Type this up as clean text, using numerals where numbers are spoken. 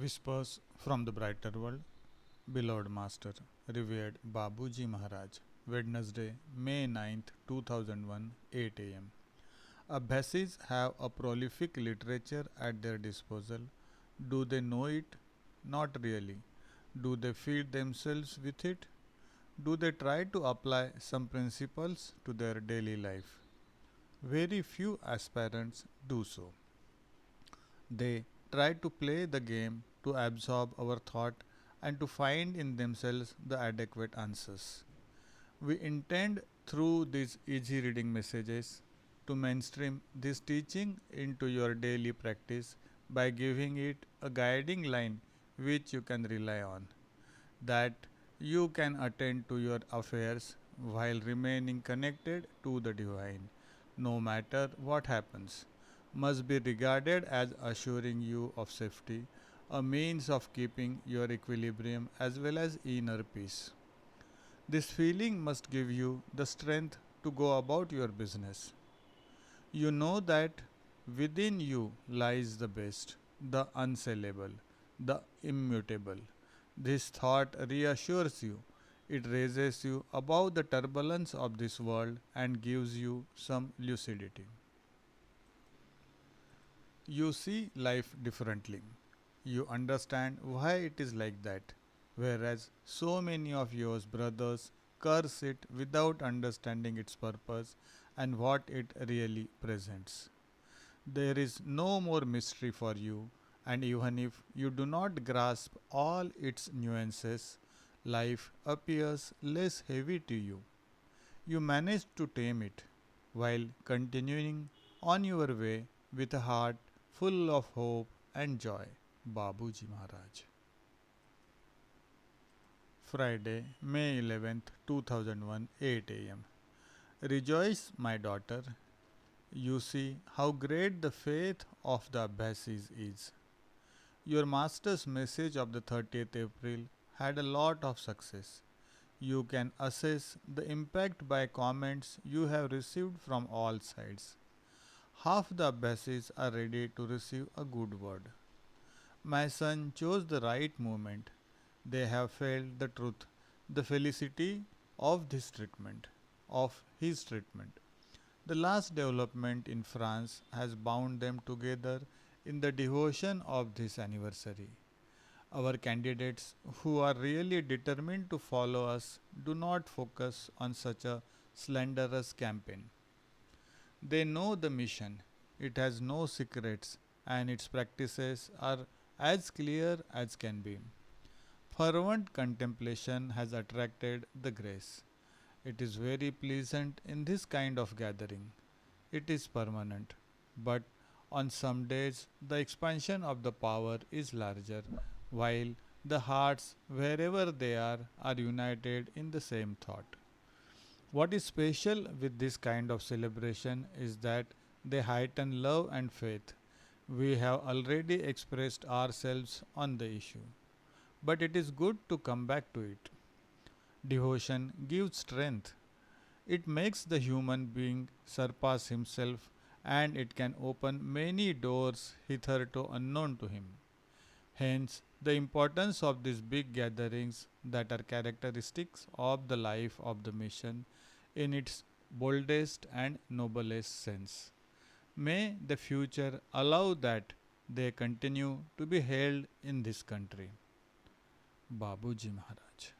Whispers from the Brighter World, Beloved Master, Revered Babuji Maharaj, Wednesday, May 9th, 2001, 8 am. Abbasids have a prolific literature at their disposal. Do they know it? Not really. Do they feed themselves with it? Do they try to apply some principles to their daily life? Very few aspirants do so. They try to play the game to absorb our thought and to find in themselves the adequate answers. We intend through these easy reading messages to mainstream this teaching into your daily practice by giving it a guiding line which you can rely on, that you can attend to your affairs while remaining connected to the divine, no matter what happens, must be regarded as assuring you of safety, a means of keeping your equilibrium as well as inner peace. This feeling must give you the strength to go about your business. You know that within you lies the best, the unsellable, the immutable. This thought reassures you. It raises you above the turbulence of this world and gives you some lucidity. You see life differently. You understand why it is like that, whereas so many of your brothers curse it without understanding its purpose and what it really presents. There is no more mystery for you, and even if you do not grasp all its nuances, life appears less heavy to you. You manage to tame it while continuing on your way with a heart full of hope and joy. Babuji Maharaj. Friday, May 11th, 2001, 8 am. Rejoice, my daughter. You see how great the faith of the Abbasis is. Your master's message of the 30th April had a lot of success. You can assess the impact by comments you have received from all sides. Half the Abbasis are ready to receive a good word. My son chose the right moment. They have felt the truth, the felicity of this treatment, of his treatment. The last development in France has bound them together in the devotion of this anniversary. Our candidates who are really determined to follow us do not focus on such a slanderous campaign. They know the mission, it has no secrets, and its practices are as clear as can be. Fervent contemplation has attracted the grace. It is very pleasant in this kind of gathering. It is permanent. But on some days, the expansion of the power is larger, while the hearts, wherever they are united in the same thought. What is special with this kind of celebration is that they heighten love and faith. We have already expressed ourselves on the issue, but it is good to come back to it. Devotion gives strength. It makes the human being surpass himself, and it can open many doors hitherto unknown to him. Hence, the importance of these big gatherings that are characteristics of the life of the mission in its boldest and noblest sense. May the future allow that they continue to be held in this country. Babuji Maharaj.